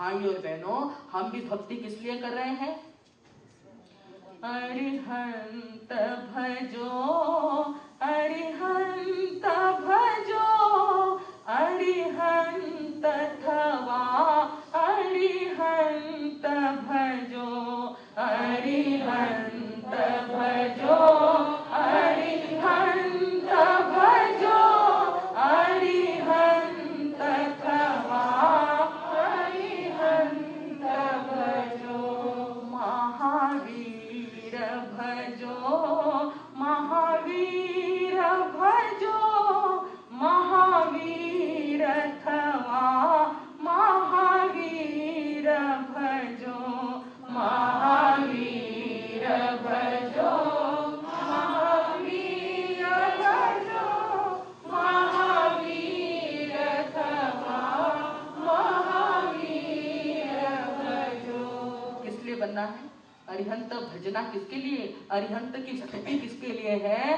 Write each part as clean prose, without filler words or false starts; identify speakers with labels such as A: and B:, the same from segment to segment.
A: भाई और बहनों, हम भी भक्ति किस लिए कर रहे हैं? अरिहंत भजो, अरिहंत भजो, अरिहंत थवा, अरिहंत भजो, अरिहंत भजो, अरिहंत भजो, अरिहंत थवा, अरिहंत भजो, महावीर भजो, महावीर भजो, महावीर थवा, महावीर भजो, महावीर भजो, महावीर भजो, महावीर थवा, महावीर भजो। किस लिए बनना है? अरिहंत भजना किसके लिए? अरिहंत की स्थिति किसके लिए है?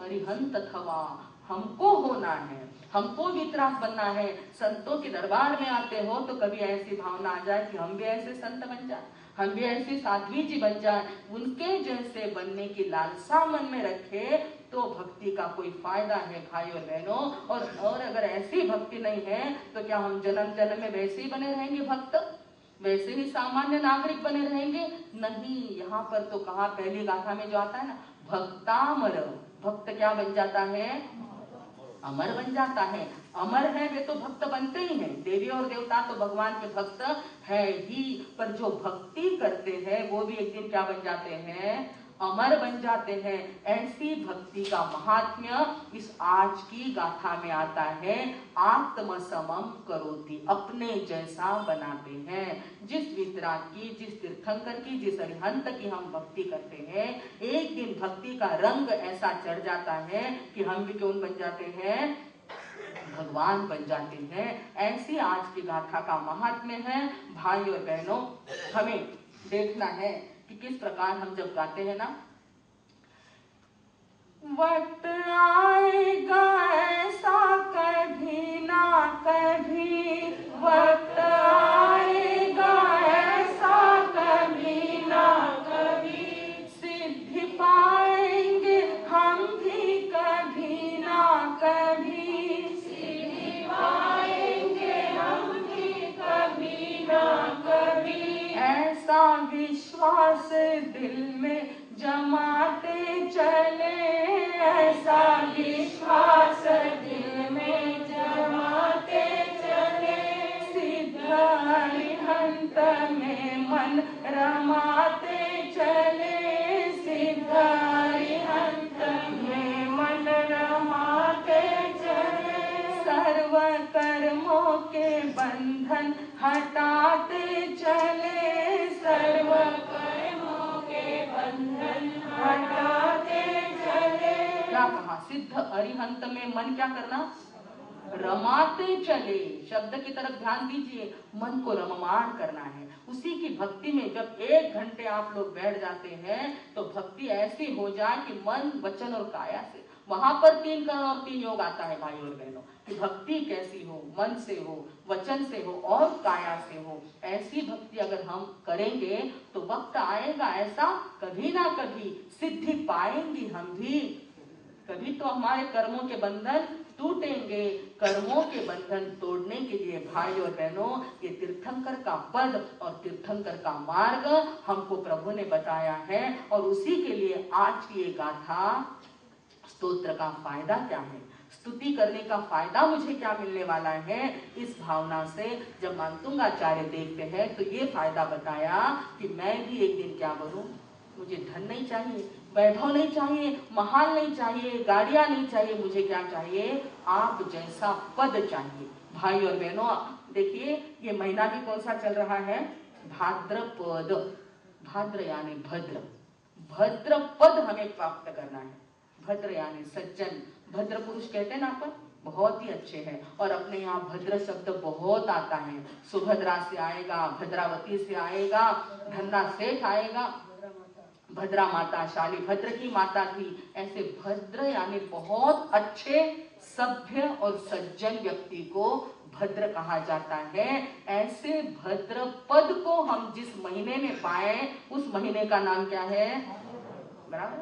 A: अरिहंत थवा, हमको होना है, हमको वितराग बनना है। संतों के दरबार में आते हो तो कभी ऐसी भावना आ जाए कि हम भी ऐसे संत बन जाए, हम भी ऐसी साध्वी जी बन जाए, उनके जैसे बनने की लालसा मन में रखे तो भक्ति का कोई फायदा है भाई और बहनों। और अगर ऐसी भक्ति नहीं है तो क्या हम जन्म जन्म में वैसे ही बने रहेंगे भक्त, वैसे ही सामान्य नागरिक बने रहेंगे? नहीं, यहाँ पर तो कहा पहली गाथा में जो आता है ना, भक्तामर, भक्त क्या बन जाता है? अमर बन जाता है। अमर है वे तो भक्त बनते ही हैं, देवी और देवता तो भगवान के भक्त है ही, पर जो भक्ति करते हैं वो भी एक दिन क्या बन जाते हैं? अमर बन जाते हैं। ऐसी भक्ति का महात्म्य इस आज की गाथा में आता है। आत्म समम करोति, अपने जैसा बनाते हैं। जिस वितराग की, जिस तीर्थंकर की, जिस अरिहंत की हम भक्ति करते हैं, एक दिन भक्ति का रंग ऐसा चढ़ जाता है कि हम भी कौन बन जाते हैं? भगवान बन जाते हैं। ऐसी आज की गाथा का महात्म्य है। भाई और बहनों, हमें देखना है कि किस प्रकार हम जब गाते हैं ना, वक्त आएगा ऐसा कभी ना कभी, वक्त आएगा ऐसा कभी ना कभी, सिद्धि पाएंगे हम भी कभी ना कभी, सिद्धि पाएंगे हम भी कभी ना कभी, ऐसा विश्वास दिल में जमाते चले, ऐसा विश्वास दिल में जमाते चले, सिद्ध अरिहंत में मन रमाते चले, सिद्ध अरिहंत में मन रमाते चले, सर्व कर्मों के बंधन हटाते चले, सर्व कर्मों के बंधन हटाते चले। क्या कहा? सिद्ध अरिहंत में मन क्या करना? रमाते चले। शब्द की तरफ ध्यान दीजिए, मन को रममाण करना है। उसी की भक्ति में जब 1 घंटे आप लोग बैठ जाते हैं तो भक्ति ऐसी हो जाए कि मन, वचन और काया से, वहां पर 3 कर्ण और 3 योग आता है भाई और बहनों, कि भक्ति कैसी हो, मन से हो, वचन से हो और काया से हो। ऐसी भक्ति अगर हम करेंगे तो वक्त आएगा ऐसा कभी ना कभी सिद्धि पाएंगे हम भी। कभी तो हमारे कर्मों के बंधन टूटेंगे। कर्मों के बंधन तोड़ने के लिए भाई और बहनों, ये तीर्थंकर का पद और तीर्थंकर का मार्ग हमको प्रभु ने बताया है। और उसी के लिए आज की ये गाथा, स्तोत्र का फायदा क्या है, स्तुति करने का फायदा मुझे क्या मिलने वाला है, इस भावना से जब मानतुंगाचार्य देखते हैं तो ये फायदा बताया कि मैं भी एक दिन क्या बनूं। मुझे धन नहीं चाहिए, वैभव नहीं चाहिए, महाल नहीं चाहिए, गाड़ियां नहीं चाहिए, मुझे क्या चाहिए? आप जैसा पद चाहिए। भाई और बहनों, देखिए ये महीना भी कौन सा चल रहा है? भाद्रपद। भाद्र यानी भद्र, भद्र पद हमें प्राप्त करना है। भद्र यानी सज्जन, भद्र पुरुष कहते हैं ना अपन, बहुत ही अच्छे हैं। और अपने यहाँ भद्र शब्द बहुत आता है। सुभद्रा से आएगा, भद्रावती से आएगा, धन्ना सेठ आएगा, भद्रा माता, शाली भद्र की माता थी। ऐसे भद्र यानी बहुत अच्छे, सभ्य और सज्जन व्यक्ति को भद्र कहा जाता है। ऐसे भद्र पद को हम जिस महीने में पाए उस महीने का नाम क्या है? बराबर।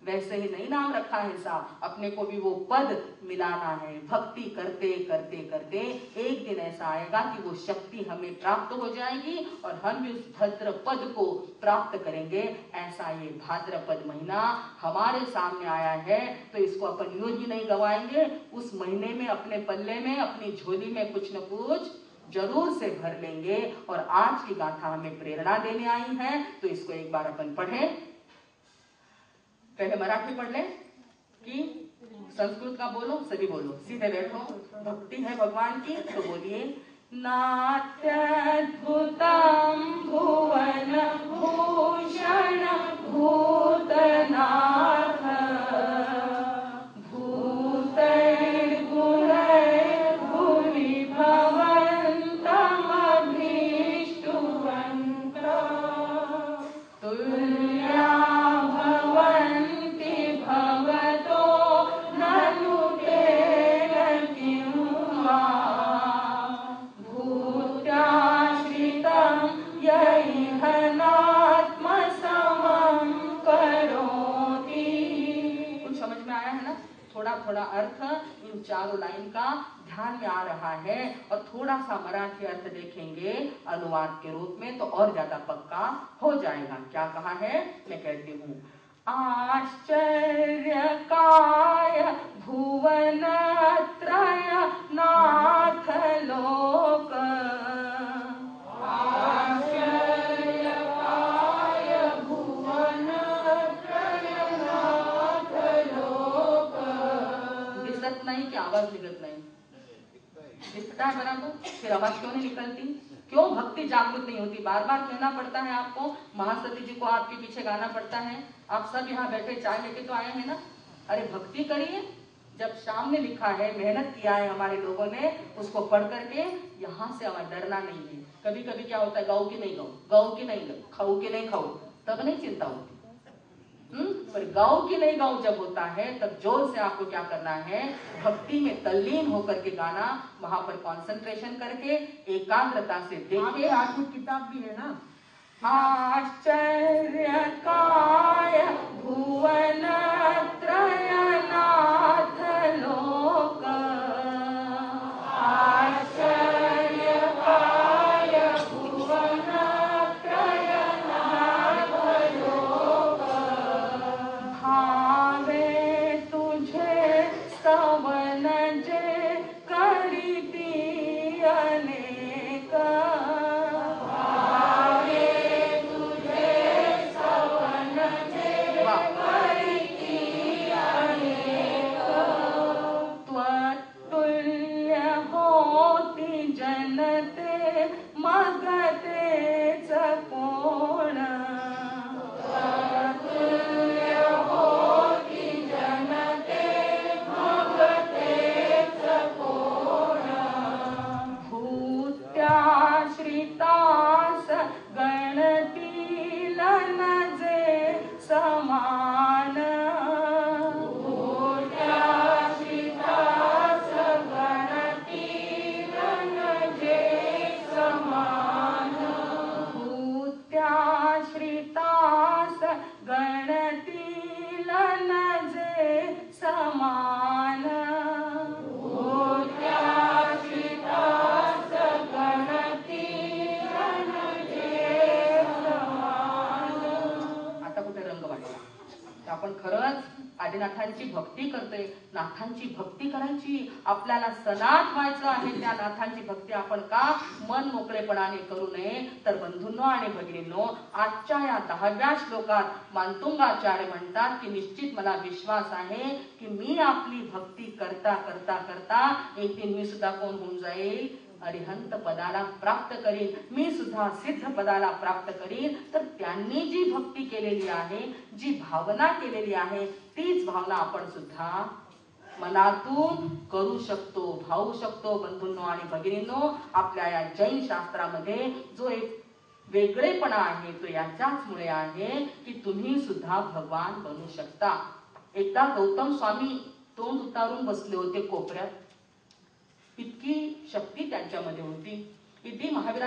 A: वैसे ही नहीं नाम रखा है साहब, अपने को भी वो पद मिलाना है। भक्ति करते करते करते एक दिन ऐसा आएगा कि वो शक्ति हमें प्राप्त हो जाएगी और हम भी उस भद्र पद को प्राप्त करेंगे। ऐसा ये भाद्रपद महीना हमारे सामने आया है, तो इसको अपन यूं ही नहीं गवाएंगे। उस महीने में अपने पल्ले में, अपनी झोली में कुछ न कुछ जरूर से भर लेंगे। और आज की गाथा हमें प्रेरणा देने आई है, तो इसको एक बार अपन पढ़ें। पहले मराठी पढ़ ले कि संस्कृत का बोलो, सभी बोलो, सीधे बैठो। भक्ति है भगवान की तो बोलिए। नात्यद्भुतम् भुवन भूषण भूतनाथ भूतैर्गुणैर्भुवि भवन्तमभीष्टुवन्त तुल्या थोड़ा अर्थ इन चारों लाइन का ध्यान में आ रहा है और थोड़ा सा मराठी अर्थ देखेंगे अनुवाद के रूप में तो और ज्यादा पक्का हो जाएगा। क्या कहा है, मैं कहती हूँ। आश्चर्यकाय भुवनत्रय नाथ लोक नहीं कि आवाज निकलत नहीं दिखता है बराबर, फिर आवाज क्यों नहीं निकलती? क्यों भक्ति जागृत नहीं होती? बार बार कहना पड़ता है आपको, महासती जी को आपके पीछे गाना पड़ता है। आप सब यहाँ बैठे चाय लेके तो आए हैं ना। अरे भक्ति करिए, जब सामने लिखा है, मेहनत किया है हमारे लोगों ने, उसको पढ़ करके यहाँ से हमें डरना नहीं है। कभी कभी क्या होता है, गाओ की नहीं गाओ, गाओ की नहीं गाओ, खाओ की नहीं खाओ, तब नहीं चिंता होती। पर गाँव की नहीं गाँव जब होता है तब जोर से आपको क्या करना है, भक्ति में तल्लीन होकर के गाना, वहां पर कंसंट्रेशन करके एकाग्रता से देखिए।
B: आपकी किताब भी है ना।
A: आश्चर्यकाय भुवनत्रयनाथ लोक नाथांची भक्ती करतोय, नाथांची भक्ती करायची, आपल्याला सनात व्हायचं आहे। त्या नाथांची भक्ती आपण का मन मोकळेपणाने करू नये? तर बंधूंनो आणि भगिनींनो, आजच्या या 10व्या श्लोकात मांतुंगाचार्य म्हणतात की निश्चित मला विश्वास आहे की मी आपली भक्ती करता करता करता एक दिन मी सुद्धा कोण होऊन जाईल, अरिहंत पदाला प्राप्त करीन, मी सुद्धा सिद्ध पदाला प्राप्त करीन। तर त्यांनी जी भक्ती केलेली आहे, जी भावना केलेली आहे, तीच भावना आपण सुद्धा मनातून करू शकतो, भावू शकतो। बंधूंनो आणि भगिनींनो, आपल्या या जैन शास्त्रामध्ये जो एक वेगळेपणा आहे तो याच्याच मुळे आहे की तुम्ही सुद्धा भगवान बनू शकता। एकदा गौतम स्वामी तोंड उतारून बसले होते कोपऱ्यात,
B: इतकी शक्ती त्यांच्यामध्ये होती. इतकी महावीर